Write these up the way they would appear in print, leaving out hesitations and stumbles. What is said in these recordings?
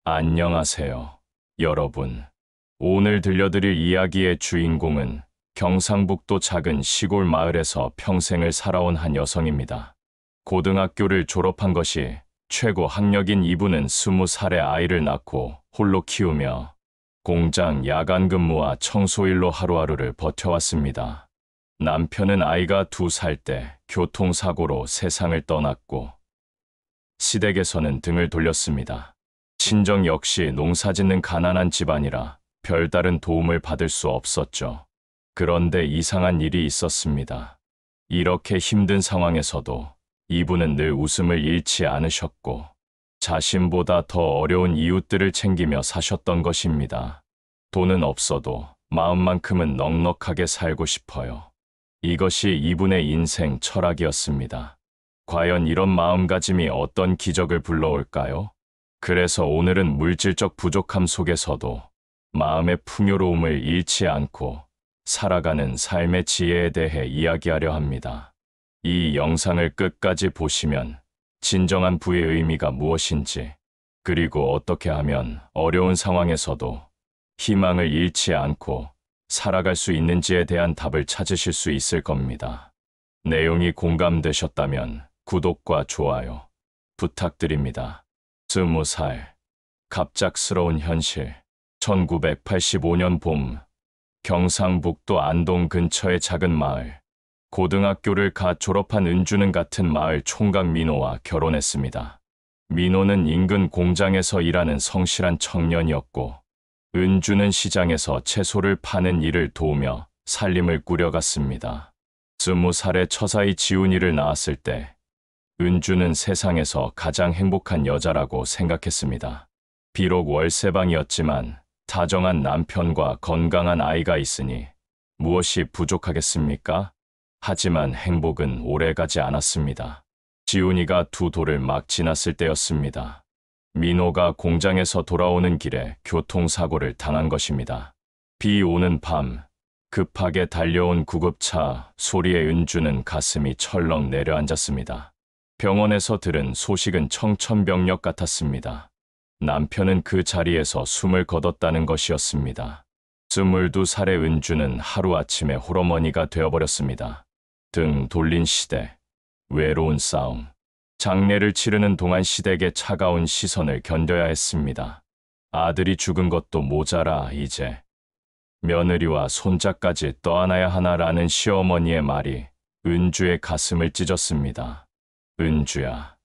안녕하세요, 여러분. 오늘 들려드릴 이야기의 주인공은 경상북도 작은 시골 마을에서 평생을 살아온 한 여성입니다. 고등학교를 졸업한 것이 최고 학력인 이분은 20살에 아이를 낳고 홀로 키우며 공장 야간 근무와 청소일로 하루하루를 버텨왔습니다. 남편은 아이가 2살 때 교통사고로 세상을 떠났고 시댁에서는 등을 돌렸습니다. 친정 역시 농사짓는 가난한 집안이라 별다른 도움을 받을 수 없었죠. 그런데 이상한 일이 있었습니다. 이렇게 힘든 상황에서도 이분은 늘 웃음을 잃지 않으셨고 자신보다 더 어려운 이웃들을 챙기며 사셨던 것입니다. 돈은 없어도 마음만큼은 넉넉하게 살고 싶어요. 이것이 이분의 인생 철학이었습니다. 과연 이런 마음가짐이 어떤 기적을 불러올까요? 그래서 오늘은 물질적 부족함 속에서도 마음의 풍요로움을 잃지 않고 살아가는 삶의 지혜에 대해 이야기하려 합니다. 이 영상을 끝까지 보시면 진정한 부의 의미가 무엇인지, 그리고 어떻게 하면 어려운 상황에서도 희망을 잃지 않고 살아갈 수 있는지에 대한 답을 찾으실 수 있을 겁니다. 내용이 공감되셨다면 구독과 좋아요 부탁드립니다. 20살, 갑작스러운 현실. 1985년 봄, 경상북도 안동 근처의 작은 마을. 고등학교를 갓 졸업한 은주는 같은 마을 총각 민호와 결혼했습니다. 민호는 인근 공장에서 일하는 성실한 청년이었고, 은주는 시장에서 채소를 파는 일을 도우며 살림을 꾸려갔습니다. 20살에 처사이 지훈이를 낳았을 때 은주는 세상에서 가장 행복한 여자라고 생각했습니다. 비록 월세방이었지만 다정한 남편과 건강한 아이가 있으니 무엇이 부족하겠습니까? 하지만 행복은 오래가지 않았습니다. 지훈이가 2돌을 막 지났을 때였습니다. 민호가 공장에서 돌아오는 길에 교통사고를 당한 것입니다. 비 오는 밤, 급하게 달려온 구급차 소리에 은주는 가슴이 철렁 내려앉았습니다. 병원에서 들은 소식은 청천벽력 같았습니다. 남편은 그 자리에서 숨을 거뒀다는 것이었습니다. 22살의 은주는 하루아침에 홀어머니가 되어버렸습니다. 등 돌린 시댁, 외로운 싸움. 장례를 치르는 동안 시댁의 차가운 시선을 견뎌야 했습니다. 아들이 죽은 것도 모자라 이제 며느리와 손자까지 떠안아야 하나라는 시어머니의 말이 은주의 가슴을 찢었습니다. 은주야,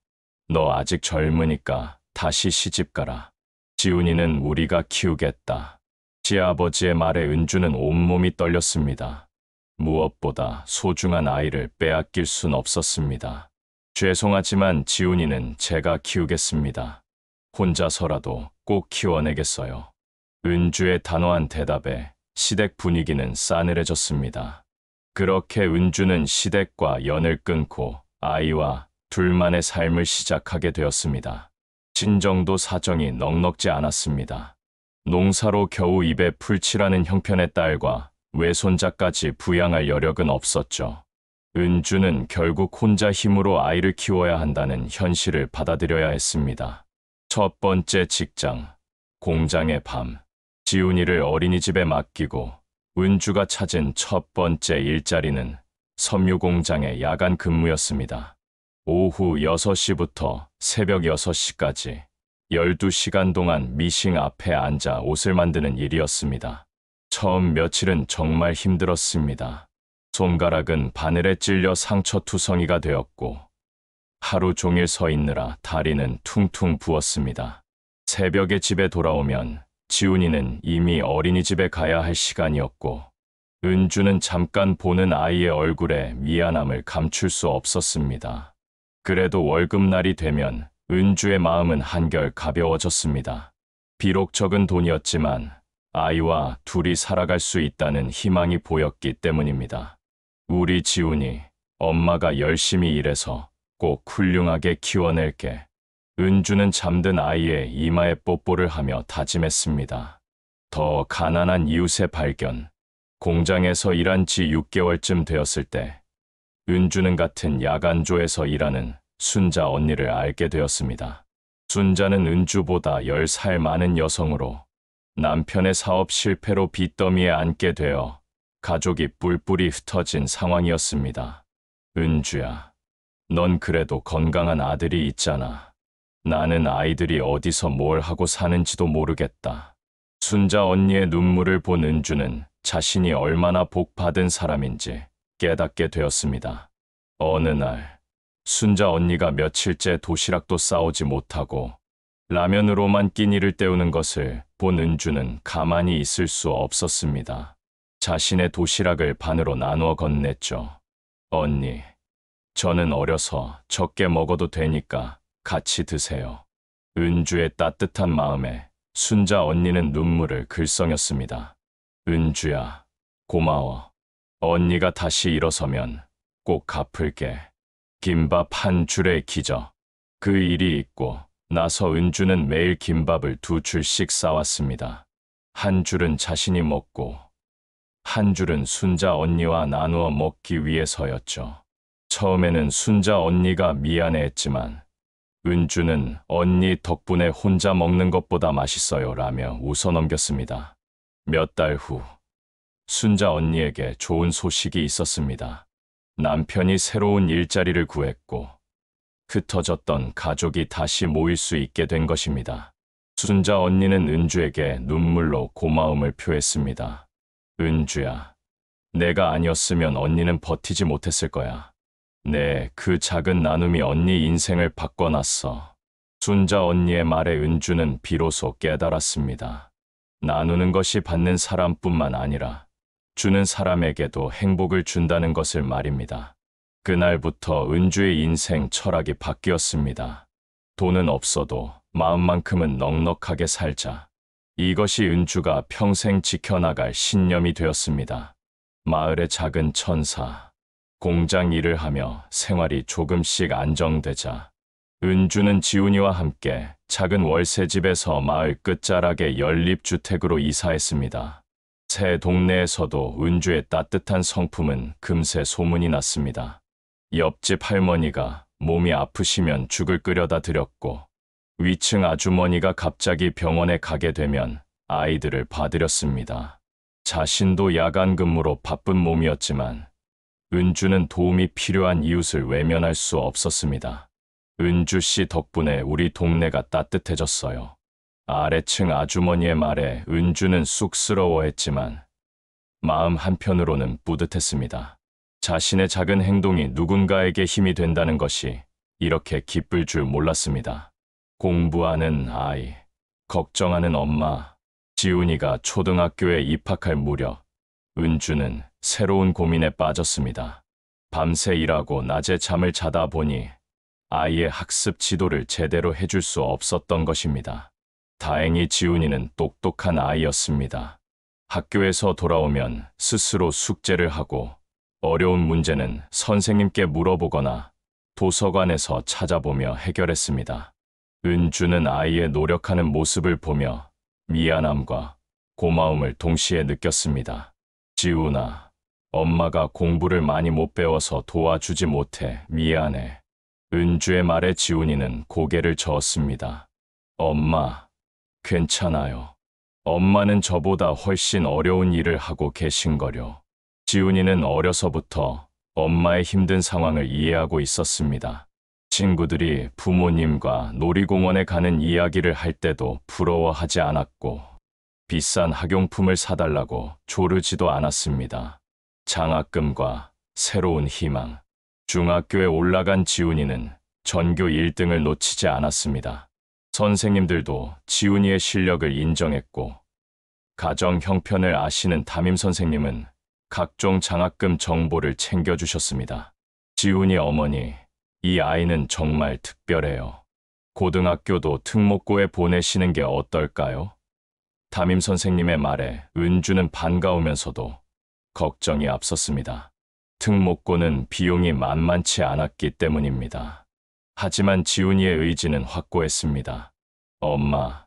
너 아직 젊으니까 다시 시집가라. 지훈이는 우리가 키우겠다. 시아버지의 말에 은주는 온몸이 떨렸습니다. 무엇보다 소중한 아이를 빼앗길 순 없었습니다. 죄송하지만 지훈이는 제가 키우겠습니다. 혼자서라도 꼭 키워내겠어요. 은주의 단호한 대답에 시댁 분위기는 싸늘해졌습니다. 그렇게 은주는 시댁과 연을 끊고 아이와 둘만의 삶을 시작하게 되었습니다. 친정도 사정이 넉넉지 않았습니다. 농사로 겨우 입에 풀칠하는 형편의 딸과 외손자까지 부양할 여력은 없었죠. 은주는 결국 혼자 힘으로 아이를 키워야 한다는 현실을 받아들여야 했습니다. 첫 번째 직장, 공장의 밤. 지훈이를 어린이집에 맡기고 은주가 찾은 첫 번째 일자리는 섬유공장의 야간 근무였습니다. 오후 6시부터 새벽 6시까지 12시간 동안 미싱 앞에 앉아 옷을 만드는 일이었습니다. 처음 며칠은 정말 힘들었습니다. 손가락은 바늘에 찔려 상처투성이가 되었고 하루 종일 서 있느라 다리는 퉁퉁 부었습니다. 새벽에 집에 돌아오면 지훈이는 이미 어린이집에 가야 할 시간이었고 은주는 잠깐 보는 아이의 얼굴에 미안함을 감출 수 없었습니다. 그래도 월급날이 되면 은주의 마음은 한결 가벼워졌습니다. 비록 적은 돈이었지만 아이와 둘이 살아갈 수 있다는 희망이 보였기 때문입니다. 우리 지훈이 엄마가 열심히 일해서 꼭 훌륭하게 키워낼게. 은주는 잠든 아이의 이마에 뽀뽀를 하며 다짐했습니다. 더 가난한 이웃의 발견. 공장에서 일한 지 6개월쯤 되었을 때 은주는 같은 야간조에서 일하는 순자 언니를 알게 되었습니다. 순자는 은주보다 10살 많은 여성으로 남편의 사업 실패로 빚더미에 앉게 되어 가족이 뿔뿔이 흩어진 상황이었습니다. 은주야, 넌 그래도 건강한 아들이 있잖아. 나는 아이들이 어디서 뭘 하고 사는지도 모르겠다. 순자 언니의 눈물을 본 은주는 자신이 얼마나 복받은 사람인지 깨닫게 되었습니다. 어느 날, 순자 언니가 며칠째 도시락도 싸오지 못하고 라면으로만 끼니를 때우는 것을 본 은주는 가만히 있을 수 없었습니다. 자신의 도시락을 반으로 나누어 건넸죠. 언니, 저는 어려서 적게 먹어도 되니까 같이 드세요. 은주의 따뜻한 마음에 순자 언니는 눈물을 글썽였습니다. 은주야, 고마워. 언니가 다시 일어서면 꼭 갚을게. 김밥 한 줄에 기저. 그 일이 있고 나서 은주는 매일 김밥을 2줄씩 싸왔습니다. 한 줄은 자신이 먹고 한 줄은 순자 언니와 나누어 먹기 위해서였죠. 처음에는 순자 언니가 미안해했지만 은주는 언니 덕분에 혼자 먹는 것보다 맛있어요 라며 웃어넘겼습니다. 몇 달 후, 순자 언니에게 좋은 소식이 있었습니다. 남편이 새로운 일자리를 구했고 흩어졌던 가족이 다시 모일 수 있게 된 것입니다. 순자 언니는 은주에게 눈물로 고마움을 표했습니다. 은주야, 내가 아니었으면 언니는 버티지 못했을 거야. 네, 그 작은 나눔이 언니 인생을 바꿔놨어. 순자 언니의 말에 은주는 비로소 깨달았습니다. 나누는 것이 받는 사람뿐만 아니라 주는 사람에게도 행복을 준다는 것을 말입니다. 그날부터 은주의 인생 철학이 바뀌었습니다. 돈은 없어도 마음만큼은 넉넉하게 살자. 이것이 은주가 평생 지켜나갈 신념이 되었습니다. 마을의 작은 천사, 공장 일을 하며 생활이 조금씩 안정되자 은주는 지훈이와 함께 작은 월세집에서 마을 끝자락의 연립주택으로 이사했습니다. 새 동네에서도 은주의 따뜻한 성품은 금세 소문이 났습니다. 옆집 할머니가 몸이 아프시면 죽을 끓여다 드렸고 위층 아주머니가 갑자기 병원에 가게 되면 아이들을 봐드렸습니다. 자신도 야간 근무로 바쁜 몸이었지만 은주는 도움이 필요한 이웃을 외면할 수 없었습니다. 은주 씨 덕분에 우리 동네가 따뜻해졌어요. 아래층 아주머니의 말에 은주는 쑥스러워했지만 마음 한편으로는 뿌듯했습니다. 자신의 작은 행동이 누군가에게 힘이 된다는 것이 이렇게 기쁠 줄 몰랐습니다. 공부하는 아이, 걱정하는 엄마, 지훈이가 초등학교에 입학할 무렵 은주는 새로운 고민에 빠졌습니다. 밤새 일하고 낮에 잠을 자다 보니 아이의 학습 지도를 제대로 해줄 수 없었던 것입니다. 다행히 지훈이는 똑똑한 아이였습니다. 학교에서 돌아오면 스스로 숙제를 하고 어려운 문제는 선생님께 물어보거나 도서관에서 찾아보며 해결했습니다. 은주는 아이의 노력하는 모습을 보며 미안함과 고마움을 동시에 느꼈습니다. 지훈아, 엄마가 공부를 많이 못 배워서 도와주지 못해 미안해. 은주의 말에 지훈이는 고개를 저었습니다. 엄마, 괜찮아요. 엄마는 저보다 훨씬 어려운 일을 하고 계신 거려. 지훈이는 어려서부터 엄마의 힘든 상황을 이해하고 있었습니다. 친구들이 부모님과 놀이공원에 가는 이야기를 할 때도 부러워하지 않았고 비싼 학용품을 사달라고 조르지도 않았습니다. 장학금과 새로운 희망. 중학교에 올라간 지훈이는 전교 1등을 놓치지 않았습니다. 선생님들도 지훈이의 실력을 인정했고 가정 형편을 아시는 담임 선생님은 각종 장학금 정보를 챙겨주셨습니다. 지훈이 어머니, 이 아이는 정말 특별해요. 고등학교도 특목고에 보내시는 게 어떨까요? 담임 선생님의 말에 은주는 반가우면서도 걱정이 앞섰습니다. 특목고는 비용이 만만치 않았기 때문입니다. 하지만 지훈이의 의지는 확고했습니다. 엄마,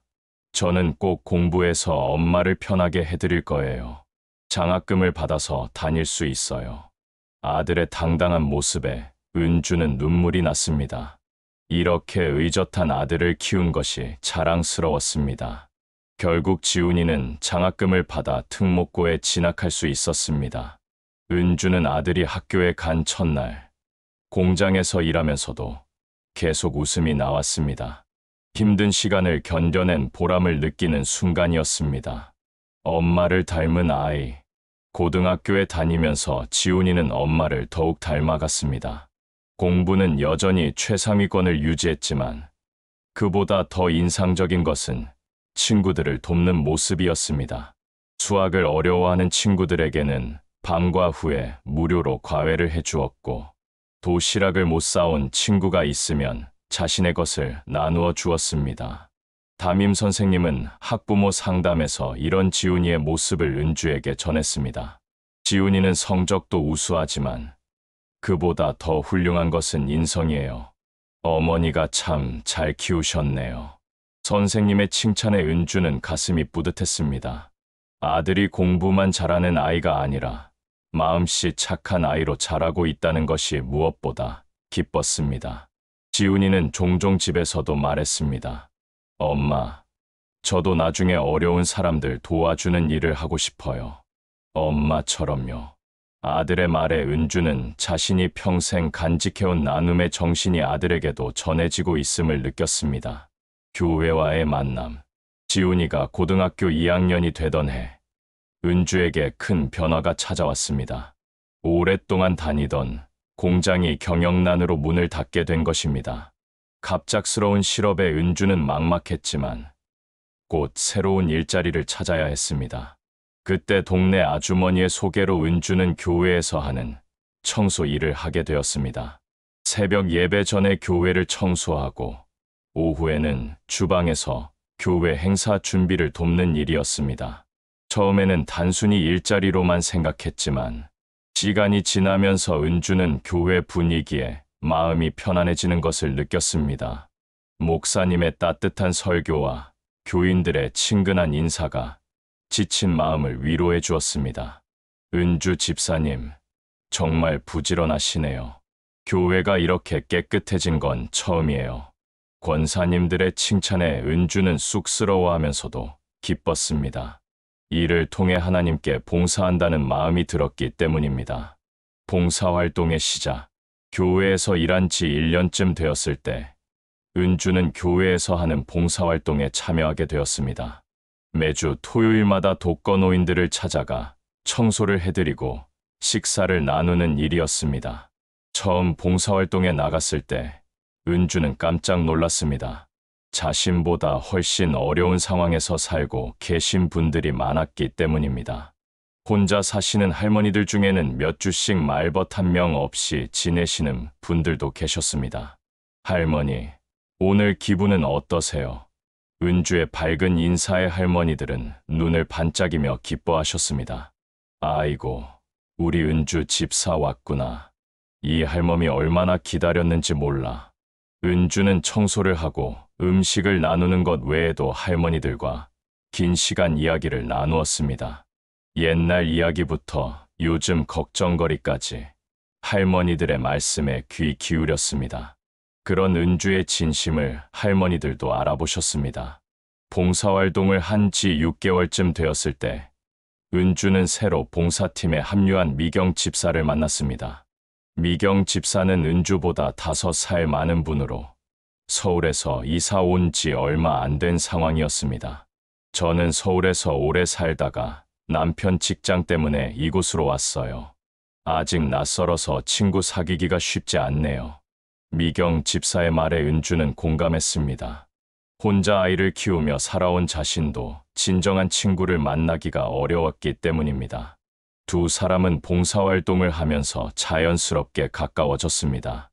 저는 꼭 공부해서 엄마를 편하게 해드릴 거예요. 장학금을 받아서 다닐 수 있어요. 아들의 당당한 모습에 은주는 눈물이 났습니다. 이렇게 의젓한 아들을 키운 것이 자랑스러웠습니다. 결국 지훈이는 장학금을 받아 특목고에 진학할 수 있었습니다. 은주는 아들이 학교에 간 첫날, 공장에서 일하면서도 계속 웃음이 나왔습니다. 힘든 시간을 견뎌낸 보람을 느끼는 순간이었습니다. 엄마를 닮은 아이. 고등학교에 다니면서 지훈이는 엄마를 더욱 닮아갔습니다. 공부는 여전히 최상위권을 유지했지만 그보다 더 인상적인 것은 친구들을 돕는 모습이었습니다. 수학을 어려워하는 친구들에게는 방과 후에 무료로 과외를 해주었고, 도시락을 못 싸온 친구가 있으면 자신의 것을 나누어 주었습니다. 담임 선생님은 학부모 상담에서 이런 지훈이의 모습을 은주에게 전했습니다. 지훈이는 성적도 우수하지만 그보다 더 훌륭한 것은 인성이에요. 어머니가 참 잘 키우셨네요. 선생님의 칭찬에 은주는 가슴이 뿌듯했습니다. 아들이 공부만 잘하는 아이가 아니라 마음씨 착한 아이로 자라고 있다는 것이 무엇보다 기뻤습니다. 지훈이는 종종 집에서도 말했습니다. 엄마, 저도 나중에 어려운 사람들 도와주는 일을 하고 싶어요. 엄마처럼요. 아들의 말에 은주는 자신이 평생 간직해온 나눔의 정신이 아들에게도 전해지고 있음을 느꼈습니다. 교회와의 만남. 지훈이가 고등학교 2학년이 되던 해, 은주에게 큰 변화가 찾아왔습니다. 오랫동안 다니던 공장이 경영난으로 문을 닫게 된 것입니다. 갑작스러운 실업에 은주는 막막했지만 곧 새로운 일자리를 찾아야 했습니다. 그때 동네 아주머니의 소개로 은주는 교회에서 하는 청소 일을 하게 되었습니다. 새벽 예배 전에 교회를 청소하고 오후에는 주방에서 교회 행사 준비를 돕는 일이었습니다. 처음에는 단순히 일자리로만 생각했지만 시간이 지나면서 은주는 교회 분위기에 마음이 편안해지는 것을 느꼈습니다. 목사님의 따뜻한 설교와 교인들의 친근한 인사가 지친 마음을 위로해 주었습니다. 은주 집사님, 정말 부지런하시네요. 교회가 이렇게 깨끗해진 건 처음이에요. 권사님들의 칭찬에 은주는 쑥스러워하면서도 기뻤습니다. 이를 통해 하나님께 봉사한다는 마음이 들었기 때문입니다. 봉사활동의 시작. 교회에서 일한 지 1년쯤 되었을 때 은주는 교회에서 하는 봉사활동에 참여하게 되었습니다. 매주 토요일마다 독거노인들을 찾아가 청소를 해드리고 식사를 나누는 일이었습니다. 처음 봉사활동에 나갔을 때 은주는 깜짝 놀랐습니다. 자신보다 훨씬 어려운 상황에서 살고 계신 분들이 많았기 때문입니다. 혼자 사시는 할머니들 중에는 몇 주씩 말벗 한 명 없이 지내시는 분들도 계셨습니다. 할머니, 오늘 기분은 어떠세요? 은주의 밝은 인사에 할머니들은 눈을 반짝이며 기뻐하셨습니다. 아이고, 우리 은주 집사 왔구나. 이 할멈이 얼마나 기다렸는지 몰라. 은주는 청소를 하고 음식을 나누는 것 외에도 할머니들과 긴 시간 이야기를 나누었습니다. 옛날 이야기부터 요즘 걱정거리까지 할머니들의 말씀에 귀 기울였습니다. 그런 은주의 진심을 할머니들도 알아보셨습니다. 봉사활동을 한 지 6개월쯤 되었을 때 은주는 새로 봉사팀에 합류한 미경 집사를 만났습니다. 미경 집사는 은주보다 5살 많은 분으로 서울에서 이사 온 지 얼마 안 된 상황이었습니다. 저는 서울에서 오래 살다가 남편 직장 때문에 이곳으로 왔어요. 아직 낯설어서 친구 사귀기가 쉽지 않네요. 미경 집사의 말에 은주는 공감했습니다. 혼자 아이를 키우며 살아온 자신도 진정한 친구를 만나기가 어려웠기 때문입니다. 두 사람은 봉사활동을 하면서 자연스럽게 가까워졌습니다.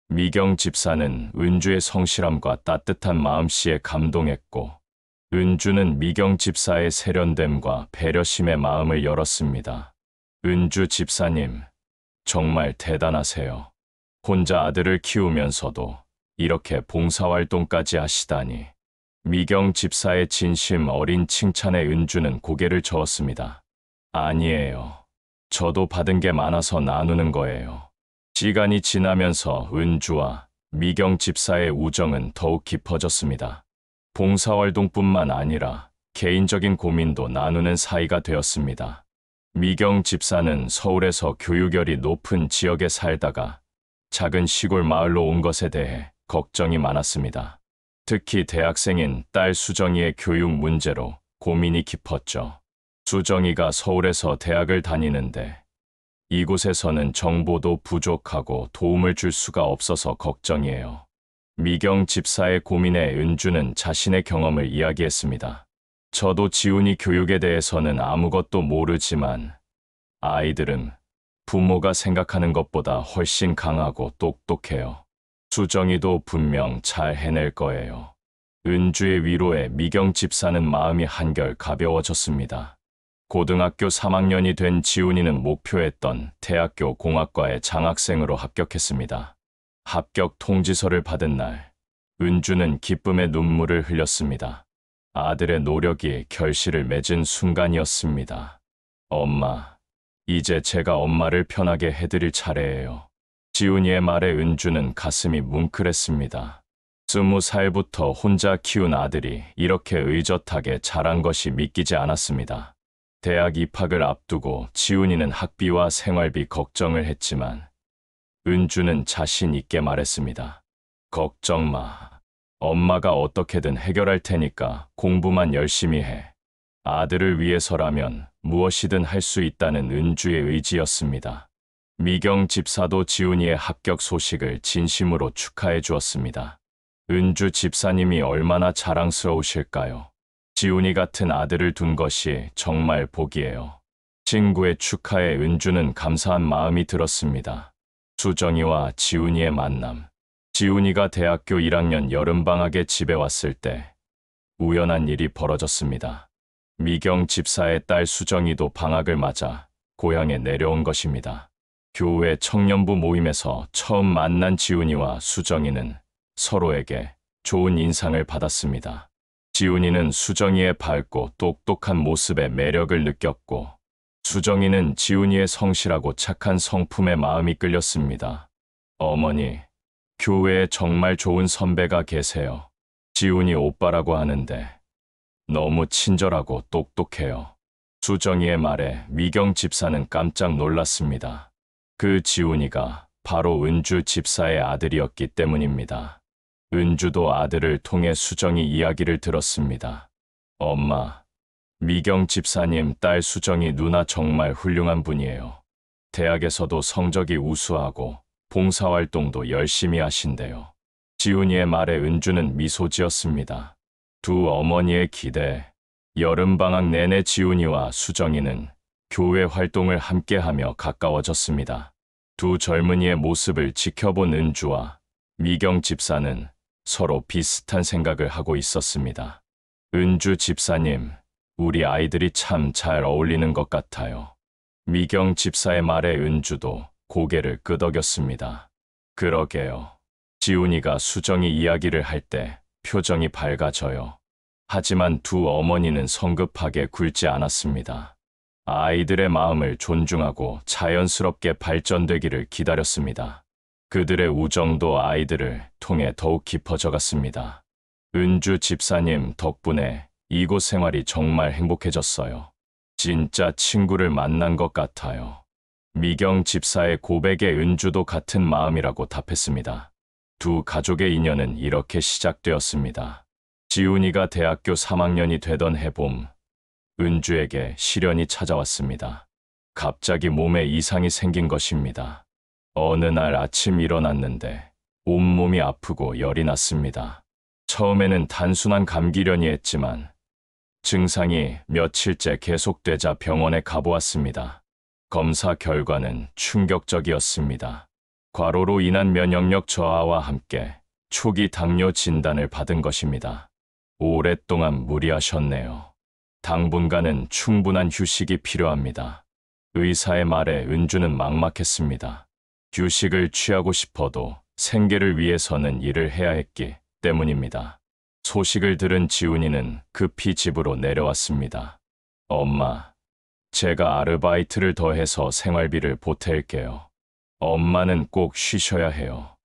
미경 집사는 은주의 성실함과 따뜻한 마음씨에 감동했고, 은주는 미경 집사의 세련됨과 배려심에 마음을 열었습니다. 은주 집사님, 정말 대단하세요. 혼자 아들을 키우면서도 이렇게 봉사활동까지 하시다니. 미경 집사의 진심 어린 칭찬에 은주는 고개를 저었습니다. 아니에요. 저도 받은 게 많아서 나누는 거예요. 시간이 지나면서 은주와 미경 집사의 우정은 더욱 깊어졌습니다. 봉사활동뿐만 아니라 개인적인 고민도 나누는 사이가 되었습니다. 미경 집사는 서울에서 교육열이 높은 지역에 살다가 작은 시골 마을로 온 것에 대해 걱정이 많았습니다. 특히 대학생인 딸 수정이의 교육 문제로 고민이 깊었죠. 수정이가 서울에서 대학을 다니는데 이곳에서는 정보도 부족하고 도움을 줄 수가 없어서 걱정이에요. 미경 집사의 고민에 은주는 자신의 경험을 이야기했습니다. 저도 지훈이 교육에 대해서는 아무것도 모르지만 아이들은 부모가 생각하는 것보다 훨씬 강하고 똑똑해요. 수정이도 분명 잘 해낼 거예요. 은주의 위로에 미경 집사는 마음이 한결 가벼워졌습니다. 고등학교 3학년이 된 지훈이는 목표했던 대학교 공학과에 장학생으로 합격했습니다. 합격 통지서를 받은 날, 은주는 기쁨의 눈물을 흘렸습니다. 아들의 노력이 결실을 맺은 순간이었습니다. 엄마, 이제 제가 엄마를 편하게 해드릴 차례예요. 지훈이의 말에 은주는 가슴이 뭉클했습니다. 20살부터 혼자 키운 아들이 이렇게 의젓하게 자란 것이 믿기지 않았습니다. 대학 입학을 앞두고 지훈이는 학비와 생활비 걱정을 했지만 은주는 자신 있게 말했습니다. 걱정 마. 엄마가 어떻게든 해결할 테니까 공부만 열심히 해. 아들을 위해서라면 무엇이든 할 수 있다는 은주의 의지였습니다. 미경 집사도 지훈이의 합격 소식을 진심으로 축하해 주었습니다. 은주 집사님이 얼마나 자랑스러우실까요? 지훈이 같은 아들을 둔 것이 정말 복이에요. 친구의 축하에 은주는 감사한 마음이 들었습니다. 수정이와 지훈이의 만남. 지훈이가 대학교 1학년 여름방학에 집에 왔을 때 우연한 일이 벌어졌습니다. 미경 집사의 딸 수정이도 방학을 맞아 고향에 내려온 것입니다. 교회 청년부 모임에서 처음 만난 지훈이와 수정이는 서로에게 좋은 인상을 받았습니다. 지훈이는 수정이의 밝고 똑똑한 모습에 매력을 느꼈고 수정이는 지훈이의 성실하고 착한 성품에 마음이 끌렸습니다. 어머니, 교회에 정말 좋은 선배가 계세요. 지훈이 오빠라고 하는데 너무 친절하고 똑똑해요. 수정이의 말에 미경 집사는 깜짝 놀랐습니다. 그 지훈이가 바로 은주 집사의 아들이었기 때문입니다. 은주도 아들을 통해 수정이 이야기를 들었습니다. 엄마, 미경 집사님 딸 수정이 누나 정말 훌륭한 분이에요. 대학에서도 성적이 우수하고 봉사활동도 열심히 하신대요. 지훈이의 말에 은주는 미소 지었습니다. 두 어머니의 기대. 여름방학 내내 지훈이와 수정이는 교회 활동을 함께하며 가까워졌습니다. 두 젊은이의 모습을 지켜본 은주와 미경 집사는 서로 비슷한 생각을 하고 있었습니다. 은주 집사님, 우리 아이들이 참 잘 어울리는 것 같아요. 미경 집사의 말에 은주도 고개를 끄덕였습니다. 그러게요. 지훈이가 수정이 이야기를 할 때 표정이 밝아져요. 하지만 두 어머니는 성급하게 굴지 않았습니다. 아이들의 마음을 존중하고 자연스럽게 발전되기를 기다렸습니다. 그들의 우정도 아이들을 통해 더욱 깊어져 갔습니다. 은주 집사님 덕분에 이곳 생활이 정말 행복해졌어요. 진짜 친구를 만난 것 같아요. 미경 집사의 고백에 은주도 같은 마음이라고 답했습니다. 두 가족의 인연은 이렇게 시작되었습니다. 지훈이가 대학교 3학년이 되던 해봄, 은주에게 시련이 찾아왔습니다. 갑자기 몸에 이상이 생긴 것입니다. 어느 날 아침 일어났는데 온몸이 아프고 열이 났습니다. 처음에는 단순한 감기려니 했지만 증상이 며칠째 계속되자 병원에 가보았습니다. 검사 결과는 충격적이었습니다. 과로로 인한 면역력 저하와 함께 초기 당뇨 진단을 받은 것입니다. 오랫동안 무리하셨네요. 당분간은 충분한 휴식이 필요합니다. 의사의 말에 은주는 막막했습니다. 휴식을 취하고 싶어도 생계를 위해서는 일을 해야 했기 때문입니다. 소식을 들은 지훈이는 급히 집으로 내려왔습니다. 엄마, 제가 아르바이트를 더 해서 생활비를 보탤게요. 엄마는 꼭 쉬셔야 해요.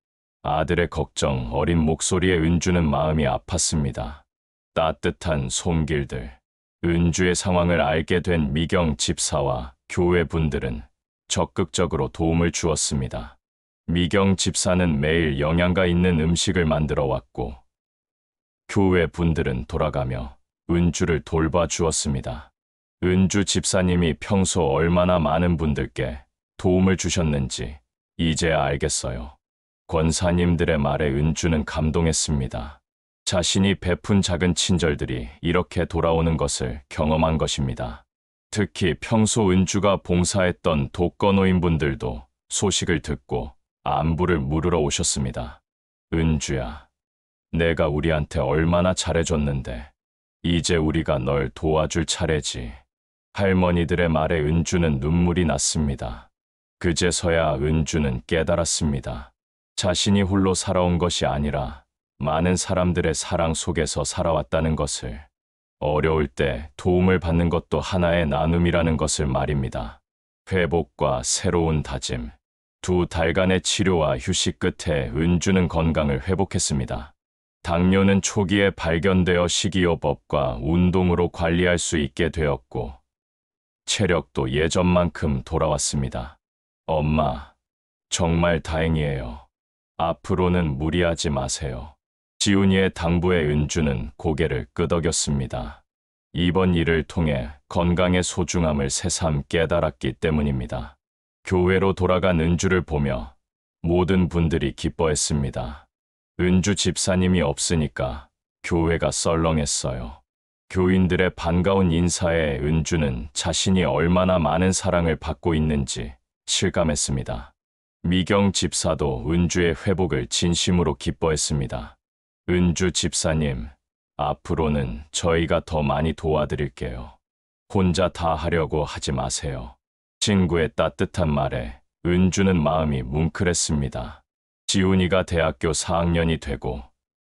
아들의 걱정 어린 목소리에 은주는 마음이 아팠습니다. 따뜻한 손길들. 은주의 상황을 알게 된 미경 집사와 교회 분들은 적극적으로 도움을 주었습니다. 미경 집사는 매일 영양가 있는 음식을 만들어 왔고, 교회 분들은 돌아가며 은주를 돌봐주었습니다. 은주 집사님이 평소 얼마나 많은 분들께 도움을 주셨는지 이제야 알겠어요. 권사님들의 말에 은주는 감동했습니다. 자신이 베푼 작은 친절들이 이렇게 돌아오는 것을 경험한 것입니다. 특히 평소 은주가 봉사했던 독거노인분들도 소식을 듣고 안부를 물으러 오셨습니다. 은주야, 내가 우리한테 얼마나 잘해줬는데 이제 우리가 널 도와줄 차례지. 할머니들의 말에 은주는 눈물이 났습니다. 그제서야 은주는 깨달았습니다. 자신이 홀로 살아온 것이 아니라 많은 사람들의 사랑 속에서 살아왔다는 것을, 어려울 때 도움을 받는 것도 하나의 나눔이라는 것을 말입니다. 회복과 새로운 다짐. 2달간의 치료와 휴식 끝에 은주는 건강을 회복했습니다. 당뇨는 초기에 발견되어 식이요법과 운동으로 관리할 수 있게 되었고, 체력도 예전만큼 돌아왔습니다. 엄마, 정말 다행이에요. 앞으로는 무리하지 마세요. 지훈이의 당부에 은주는 고개를 끄덕였습니다. 이번 일을 통해 건강의 소중함을 새삼 깨달았기 때문입니다. 교회로 돌아간 은주를 보며 모든 분들이 기뻐했습니다. 은주 집사님이 없으니까 교회가 썰렁했어요. 교인들의 반가운 인사에 은주는 자신이 얼마나 많은 사랑을 받고 있는지 실감했습니다. 미경 집사도 은주의 회복을 진심으로 기뻐했습니다. 은주 집사님, 앞으로는 저희가 더 많이 도와드릴게요. 혼자 다 하려고 하지 마세요. 친구의 따뜻한 말에 은주는 마음이 뭉클했습니다. 지훈이가 대학교 4학년이 되고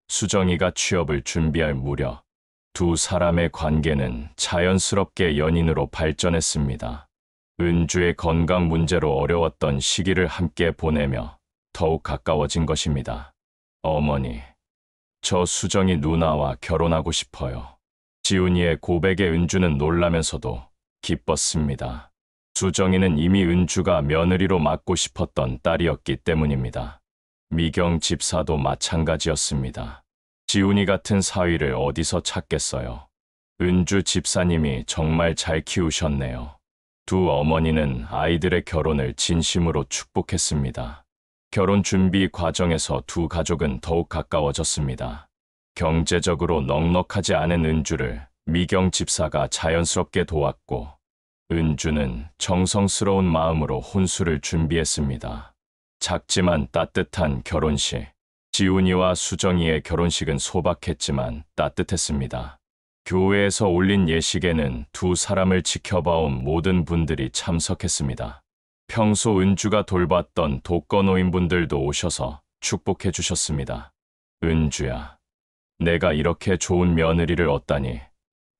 수정이가 취업을 준비할 무렵 2사람의 관계는 자연스럽게 연인으로 발전했습니다. 은주의 건강 문제로 어려웠던 시기를 함께 보내며 더욱 가까워진 것입니다. 어머니, 저 수정이 누나와 결혼하고 싶어요. 지훈이의 고백에 은주는 놀라면서도 기뻤습니다. 수정이는 이미 은주가 며느리로 맡고 싶었던 딸이었기 때문입니다. 미경 집사도 마찬가지였습니다. 지훈이 같은 사위를 어디서 찾겠어요. 은주 집사님이 정말 잘 키우셨네요. 2 어머니는 아이들의 결혼을 진심으로 축복했습니다. 결혼 준비 과정에서 2 가족은 더욱 가까워졌습니다. 경제적으로 넉넉하지 않은 은주를 미경 집사가 자연스럽게 도왔고, 은주는 정성스러운 마음으로 혼수를 준비했습니다. 작지만 따뜻한 결혼식. 지훈이와 수정이의 결혼식은 소박했지만 따뜻했습니다. 교회에서 올린 예식에는 2 사람을 지켜봐온 모든 분들이 참석했습니다. 평소 은주가 돌봤던 독거노인분들도 오셔서 축복해 주셨습니다. 은주야, 내가 이렇게 좋은 며느리를 얻다니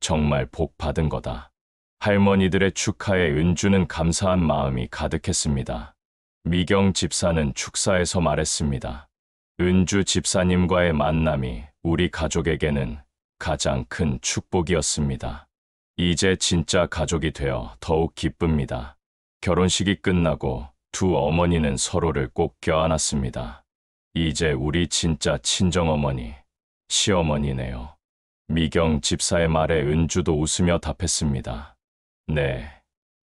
정말 복 받은 거다. 할머니들의 축하에 은주는 감사한 마음이 가득했습니다. 미경 집사는 축사에서 말했습니다. 은주 집사님과의 만남이 우리 가족에게는 가장 큰 축복이었습니다. 이제 진짜 가족이 되어 더욱 기쁩니다. 결혼식이 끝나고 2 어머니는 서로를 꼭 껴안았습니다. 이제 우리 진짜 친정어머니, 시어머니네요. 미경 집사의 말에 은주도 웃으며 답했습니다. 네,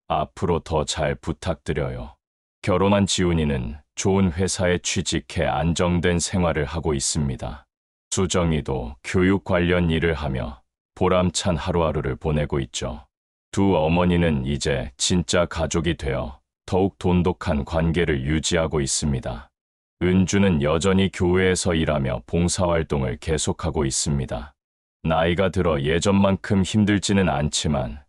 앞으로 더 잘 부탁드려요. 결혼한 지훈이는 좋은 회사에 취직해 안정된 생활을 하고 있습니다. 수정이도 교육 관련 일을 하며 보람찬 하루하루를 보내고 있죠. 2 어머니는 이제 진짜 가족이 되어 더욱 돈독한 관계를 유지하고 있습니다. 은주는 여전히 교회에서 일하며 봉사활동을 계속하고 있습니다. 나이가 들어 예전만큼 힘들지는 않지만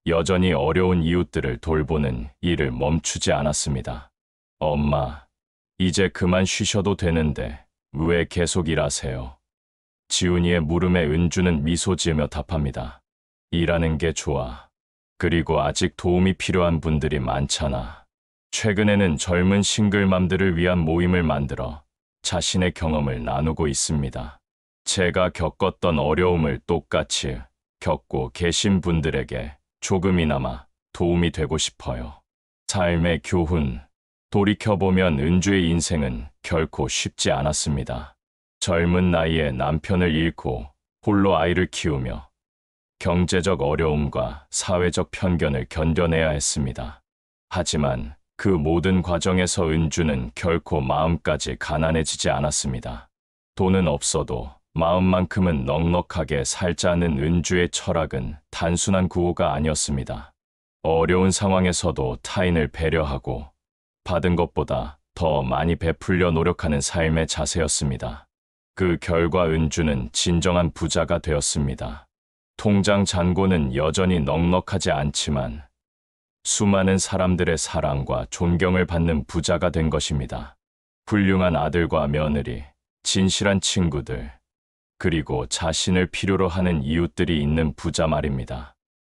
여전히 어려운 이웃들을 돌보는 일을 멈추지 않았습니다. 엄마, 이제 그만 쉬셔도 되는데 왜 계속 일하세요? 지훈이의 물음에 은주는 미소 지으며 답합니다. 일하는 게 좋아. 그리고 아직 도움이 필요한 분들이 많잖아. 최근에는 젊은 싱글맘들을 위한 모임을 만들어 자신의 경험을 나누고 있습니다. 제가 겪었던 어려움을 똑같이 겪고 계신 분들에게 조금이나마 도움이 되고 싶어요. 삶의 교훈. 돌이켜보면 은주의 인생은 결코 쉽지 않았습니다. 젊은 나이에 남편을 잃고 홀로 아이를 키우며 경제적 어려움과 사회적 편견을 견뎌내야 했습니다. 하지만 그 모든 과정에서 은주는 결코 마음까지 가난해지지 않았습니다. 돈은 없어도 마음만큼은 넉넉하게 살자는 은주의 철학은 단순한 구호가 아니었습니다. 어려운 상황에서도 타인을 배려하고 받은 것보다 더 많이 베풀려 노력하는 삶의 자세였습니다. 그 결과 은주는 진정한 부자가 되었습니다. 통장 잔고는 여전히 넉넉하지 않지만 수많은 사람들의 사랑과 존경을 받는 부자가 된 것입니다. 훌륭한 아들과 며느리, 진실한 친구들, 그리고 자신을 필요로 하는 이웃들이 있는 부자 말입니다.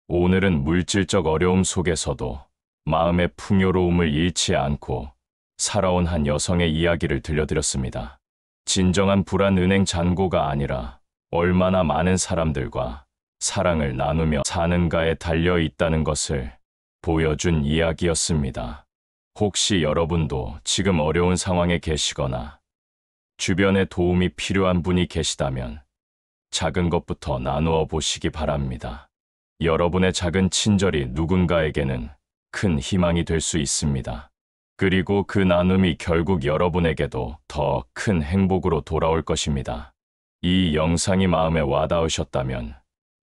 오늘은 물질적 어려움 속에서도 마음의 풍요로움을 잃지 않고 살아온 한 여성의 이야기를 들려드렸습니다. 진정한 불안 은행 잔고가 아니라 얼마나 많은 사람들과 사랑을 나누며 사는가에 달려 있다는 것을 보여준 이야기였습니다. 혹시 여러분도 지금 어려운 상황에 계시거나 주변에 도움이 필요한 분이 계시다면 작은 것부터 나누어 보시기 바랍니다. 여러분의 작은 친절이 누군가에게는 큰 희망이 될 수 있습니다. 그리고 그 나눔이 결국 여러분에게도 더 큰 행복으로 돌아올 것입니다. 이 영상이 마음에 와닿으셨다면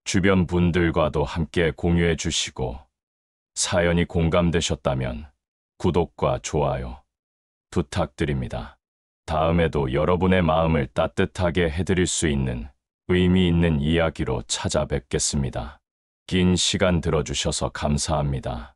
주변 분들과도 함께 공유해 주시고, 사연이 공감되셨다면 구독과 좋아요 부탁드립니다. 다음에도 여러분의 마음을 따뜻하게 해드릴 수 있는 의미 있는 이야기로 찾아뵙겠습니다. 긴 시간 들어주셔서 감사합니다.